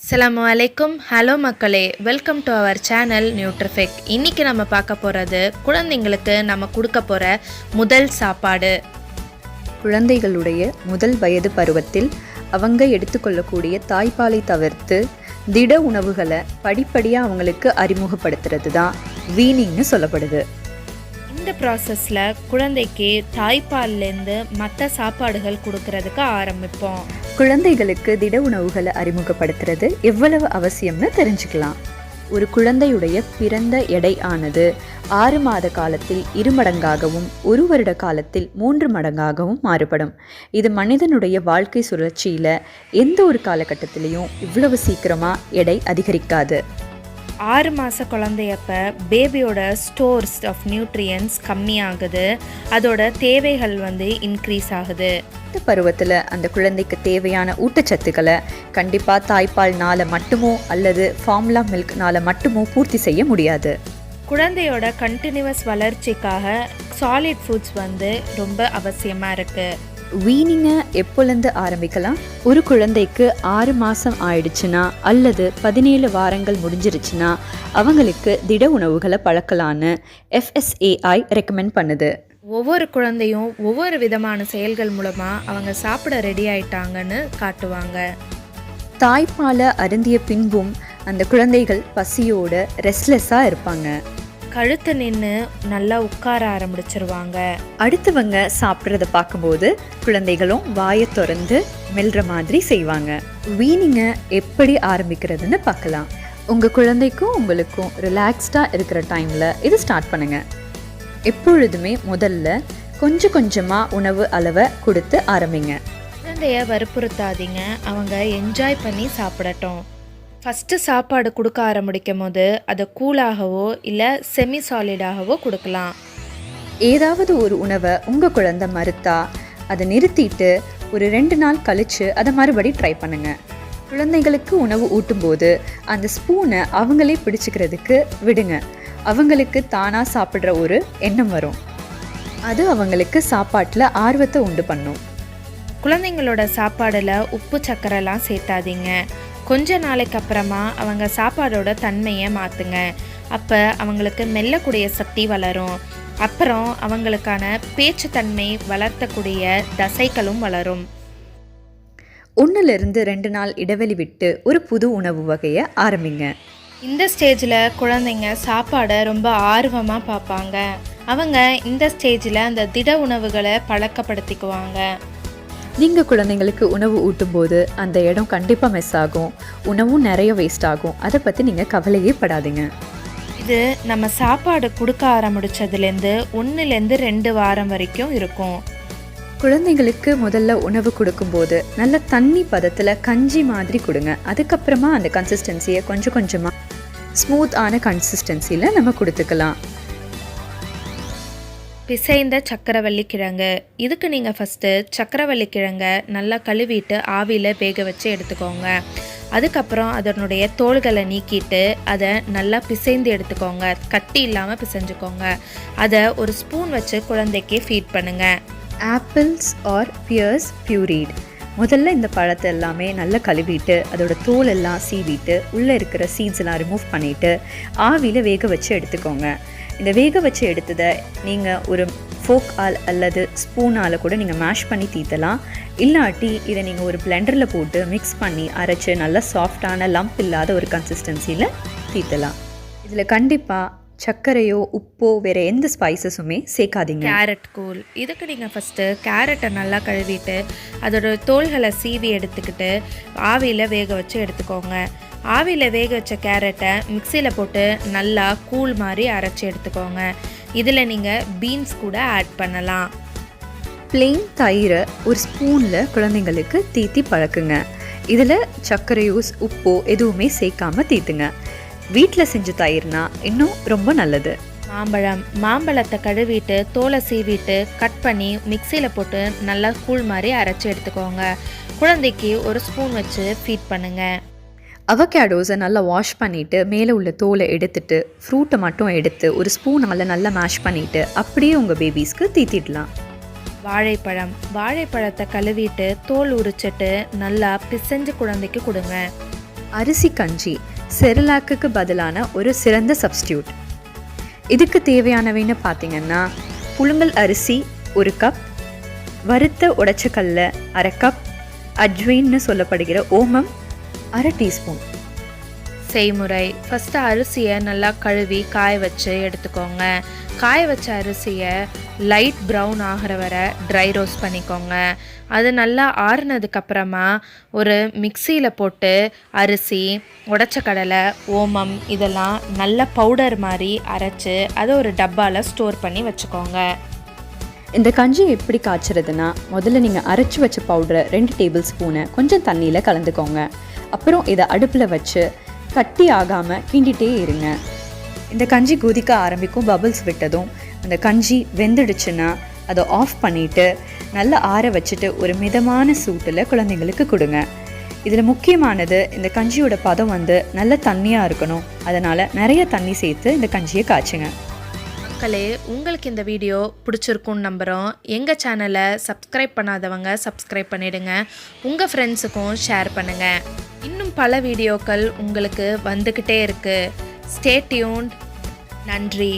அஸ்ஸலாமு அலைக்கும். ஹலோ மக்களே, வெல்கம் டு அவர் சேனல் நியூட்ரிஃபிக். இன்றைக்கி நம்ம பார்க்க போகிறது குழந்தைங்களுக்கு நம்ம கொடுக்க போகிற முதல் சாப்பாடு. குழந்தைகளுடைய முதல் வயது பருவத்தில் அவங்க எடுத்துக்கொள்ளக்கூடிய தாய்ப்பாலை தவிர்த்து திட உணவுகளை படிப்படியாக அவங்களுக்கு அறிமுகப்படுத்துறது தான் வீனிங்னு சொல்லப்படுது. இந்த ப்ராசஸில் குழந்தைக்கு தாய்ப்பால்லேருந்து மற்ற சாப்பாடுகள் கொடுக்கறதுக்கு ஆரம்பிப்போம். குழந்தைகளுக்கு திட உணவுகளை அறிமுகப்படுத்துறது எவ்வளவு அவசியம்னு தெரிஞ்சுக்கலாம். ஒரு குழந்தையுடைய பிறந்த எடை ஆனது 6 மாத காலத்தில் 2 மடங்காகவும் 1 வருட காலத்தில் 3 மடங்காகவும் மாறுபடும். இது மனிதனுடைய வாழ்க்கை சுழற்சியில் எந்த ஒரு காலகட்டத்திலையும் இவ்வளவு சீக்கிரமாக எடை அதிகரிக்காது. 6 மாத குழந்தையப்ப பேபியோட ஸ்டோர்ஸ் ஆஃப் நியூட்ரியன்ஸ் கம்மியாகுது, அதோட தேவைகள் இன்க்ரீஸ் ஆகுது. இந்த பருவத்தில் அந்த குழந்தைக்கு தேவையான ஊட்டச்சத்துக்களை கண்டிப்பாக தாய்ப்பால்னால மட்டுமோ அல்லது ஃபார்முலா மில்க்னால மட்டுமோ பூர்த்தி செய்ய முடியாது. குழந்தையோட கண்டினியூவஸ் வளர்ச்சிக்காக சாலிட் ஃபுட்ஸ் ரொம்ப அவசியமாக இருக்குது. வீனிங்கை எப்போலேருந்து ஆரம்பிக்கலாம்? ஒரு குழந்தைக்கு 6 மாதம் ஆயிடுச்சுன்னா அல்லது 17 வாரங்கள் முடிஞ்சிருச்சுன்னா அவங்களுக்கு திட உணவுகளை பழக்கலான்னு FSAI ரெக்கமெண்ட் பண்ணுது. ஒவ்வொரு குழந்தையும் ஒவ்வொரு விதமான செயல்கள் மூலமாக அவங்க சாப்பிட ரெடி ஆயிட்டாங்கன்னு காட்டுவாங்க. தாய்ப்பாலை அருந்திய பின்பும் அந்த குழந்தைகள் பசியோட ரெஸ்ட்லெஸ்ஸாக இருப்பாங்க. கழுத்து நின்று நல்லா உட்கார ஆரம்பிச்சிருவாங்க. அடுத்தவங்க சாப்பிட்றத பார்க்கும்போது குழந்தைகளும் வாயை திறந்து மெல்ற மாதிரி செய்வாங்க. வீனிங்கை எப்படி ஆரம்பிக்கிறதுன்னு பார்க்கலாம். உங்கள் குழந்தைக்கும் உங்களுக்கும் ரிலாக்ஸ்டாக இருக்கிற டைமில் இது ஸ்டார்ட் பண்ணுங்கள். எப்பொழுதுமே முதல்ல கொஞ்சம் கொஞ்சமாக உணவு அளவை கொடுத்து ஆரம்பிங்க. குழந்தைய வற்புறுத்தாதீங்க, அவங்க என்ஜாய் பண்ணி சாப்பிடட்டும். ஃபஸ்ட்டு சாப்பாடு கொடுக்க ஆரம்பிக்கும் போது அதை கூலாகவோ இல்லை செமி சாலிடாகவோ கொடுக்கலாம். ஏதாவது ஒரு உணவை உங்கள் குழந்தை மறுத்தா அதை நிறுத்திட்டு ஒரு 2 நாள் கழித்து அதை மறுபடி ட்ரை பண்ணுங்கள். குழந்தைங்களுக்கு உணவு ஊட்டும்போது அந்த ஸ்பூனை அவங்களே பிடிச்சிக்கிறதுக்கு விடுங்க. அவங்களுக்கு தானாக சாப்பிட்ற ஒரு எண்ணம் வரும். அது அவங்களுக்கு சாப்பாட்டில் ஆர்வத்தை உண்டு பண்ணும். குழந்தைங்களோட சாப்பாடில் உப்பு சர்க்கரைலாம் சேர்த்தாதீங்க. கொஞ்ச நாளைக்கு அப்புறமா அவங்க சாப்பாடோட தன்மையை மாற்றுங்க. அப்போ அவங்களுக்கு மெல்லக்கூடிய சக்தி வளரும். அப்புறம் அவங்களுக்கான பேச்சு தன்மை வளர்த்தக்கூடிய தசைகளும் வளரும். 1லிருந்து 2 நாள் இடைவெளி விட்டு ஒரு புது உணவு வகையை ஆரம்பிங்க. இந்த ஸ்டேஜில் குழந்தைங்க சாப்பாடை ரொம்ப ஆர்வமாக பார்ப்பாங்க. அவங்க இந்த ஸ்டேஜில் அந்த திட உணவுகளை பழக்கப்படுத்திக்குவாங்க. நீங்கள் குழந்தைங்களுக்கு உணவு ஊட்டும்போது அந்த இடம் கண்டிப்பாக மிஸ் ஆகும், உணவும் நிறைய வேஸ்ட் ஆகும். அதை பற்றி நீங்கள் கவலையே படாதீங்க. இது நம்ம சாப்பாடு கொடுக்க ஆரம்பிச்சதுலேருந்து 1லேருந்து 2 வாரம் வரைக்கும் இருக்கும். குழந்தைங்களுக்கு முதல்ல உணவு கொடுக்கும்போது நல்ல தண்ணி பதத்தில் கஞ்சி மாதிரி கொடுங்க. அதுக்கப்புறமா அந்த கன்சிஸ்டன்சியை கொஞ்சம் கொஞ்சமாக ஸ்மூத் ஆன கன்சிஸ்டன்சியில் நம்ம கொடுத்துக்கலாம். பிசைந்த சக்கரவள்ளி கிழங்கு. இதுக்கு நீங்கள் ஃபஸ்ட்டு சக்கரவள்ளி கிழங்கை நல்லா கழுவிட்டு ஆவியில் வேக வச்சு எடுத்துக்கோங்க. அதுக்கப்புறம் அதனுடைய தோள்களை நீக்கிட்டு அதை நல்லா பிசைந்து எடுத்துக்கோங்க. கட்டி இல்லாமல் பிசைஞ்சுக்கோங்க. அதை ஒரு ஸ்பூன் வச்சு குழந்தைக்கு ஃபீட் பண்ணுங்கள். Apples or pears pureed. முதல்ல இந்த பழத்தை எல்லாமே நல்லா கழுவிட்டு அதோட தோல் எல்லாம் சீவிட்டு உள்ளே இருக்கிற சீட்ஸ் எல்லாம் ரிமூவ் பண்ணிவிட்டு ஆவியில் வேக வச்சு எடுத்துக்கோங்க. இந்த வேக வச்சு எடுத்ததை நீங்கள் ஒரு ஃபோக் அல்லது ஸ்பூனால் கூட நீங்கள் மேஷ் பண்ணி தீத்தலாம். இல்லாட்டி இதை நீங்கள் ஒரு பிளெண்டரில் போட்டு மிக்ஸ் பண்ணி அரைச்சி நல்லா சாஃப்டான லம்ப் இல்லாத ஒரு கன்சிஸ்டன்சியில் தீத்தலாம். இதில் கண்டிப்பாக சர்க்கரையோ உப்போ வேறு எந்த ஸ்பைசஸுமே சேர்க்காதீங்க. கேரட் கூழ். இதுக்கு நீங்கள் ஃபஸ்ட்டு கேரட்டை நல்லா கழுவிட்டு அதோட தோள்களை சீவி எடுத்துக்கிட்டு ஆவியில் வேக வச்சு எடுத்துக்கோங்க. ஆவியில் வேக வச்ச கேரட்டை மிக்சியில் போட்டு நல்லா கூழ் மாதிரி அரைச்சி எடுத்துக்கோங்க. இதில் நீங்கள் பீன்ஸ் கூட ஆட் பண்ணலாம். பிளெயின் தயிரை ஒரு ஸ்பூனில் குழந்தைங்களுக்கு தீத்தி பழக்குங்க. இதில் சர்க்கரையோ உப்போ எதுவுமே சேர்க்காம தீத்துங்க. வீட்டில் செஞ்ச தயிர்னா இன்னும் ரொம்ப நல்லது. மாம்பழத்தை கழுவிட்டு தோலை சீவிட்டு கட் பண்ணி மிக்சியில் போட்டு நல்லா கூழ் மாதிரி அரைச்சி எடுத்துக்கோங்க. குழந்தைக்கு ஒரு ஸ்பூன் வச்சு ஃபீட் பண்ணுங்கள். அவகேடோஸை நல்லா வாஷ் பண்ணிவிட்டு மேலே உள்ள தோலை எடுத்துட்டு ஃப்ரூட்டை மட்டும் எடுத்து ஒரு ஸ்பூனால் நல்லா மேஷ் பண்ணிவிட்டு அப்படியே உங்கள் பேபிஸ்க்கு தீத்திடலாம். வாழைப்பழத்தை கழுவிட்டு தோல் உரிச்சிட்டு நல்லா பிசைஞ்சு குழந்தைக்கு கொடுங்க. அரிசி கஞ்சி செரலாக்குக்கு பதிலான ஒரு சிறந்த சப்ஸ்டியூட். இதுக்கு தேவையானவைன்னு பார்த்தீங்கன்னா புழுங்கல் அரிசி 1 கப், வறுத்த உடைச்சக்கல்ல 1/2 கப், அஜ்வைன்னு சொல்லப்படுகிற ஓமம் 1/2 டீஸ்பூன். செய்முறை: ஃபஸ்ட்டு அரிசியை நல்லா கழுவி காய வச்சு எடுத்துக்கோங்க. காய வச்ச அரிசியை லைட் ப்ரௌன் ஆகிற வரை ட்ரை ரோஸ்ட் பண்ணிக்கோங்க. அது நல்லா ஆறுனதுக்கப்புறமா ஒரு மிக்சியில் போட்டு அரிசி, உடைச்ச கடலை, ஓமம் இதெல்லாம் நல்ல பவுடர் மாதிரி அரைச்சி அதை ஒரு டப்பாவில் ஸ்டோர் பண்ணி வச்சுக்கோங்க. இந்த கஞ்சி எப்படி காய்ச்சறதுன்னா, முதல்ல நீங்கள் அரைச்சி வச்ச பவுடரை 2 டேபிள் ஸ்பூனை கொஞ்சம் தண்ணியில் கலந்துக்கோங்க. அப்புறம் இதை அடுப்பில் வச்சு கட்டி ஆகாமல் கிண்டிகிட்டே இருங்க. இந்த கஞ்சி கொதிக்க ஆரம்பிக்கும். பபிள்ஸ் விட்டதும் அந்த கஞ்சி வெந்துடுச்சுன்னா அதை ஆஃப் பண்ணிவிட்டு நல்லா ஆற வச்சுட்டு ஒரு மிதமான சூட்டில் குழந்தைங்களுக்கு கொடுங்க. இதில் முக்கியமானது இந்த கஞ்சியோட பதம் நல்ல தண்ணியாக இருக்கணும். அதனால் நிறைய தண்ணி சேர்த்து இந்த கஞ்சியை காய்ச்சுங்க. மக்களே, உங்களுக்கு இந்த வீடியோ பிடிச்சிருக்குன்னு நம்புகிறோம். எங்கள் சேனலை சப்ஸ்கிரைப் பண்ணாதவங்க சப்ஸ்கிரைப் பண்ணிவிடுங்க. உங்கள் ஃப்ரெண்ட்ஸுக்கும் ஷேர் பண்ணுங்கள். இன்னும் பல வீடியோக்கள் உங்களுக்கு வந்துக்கிட்டே இருக்குது. Stay tuned. நன்றி.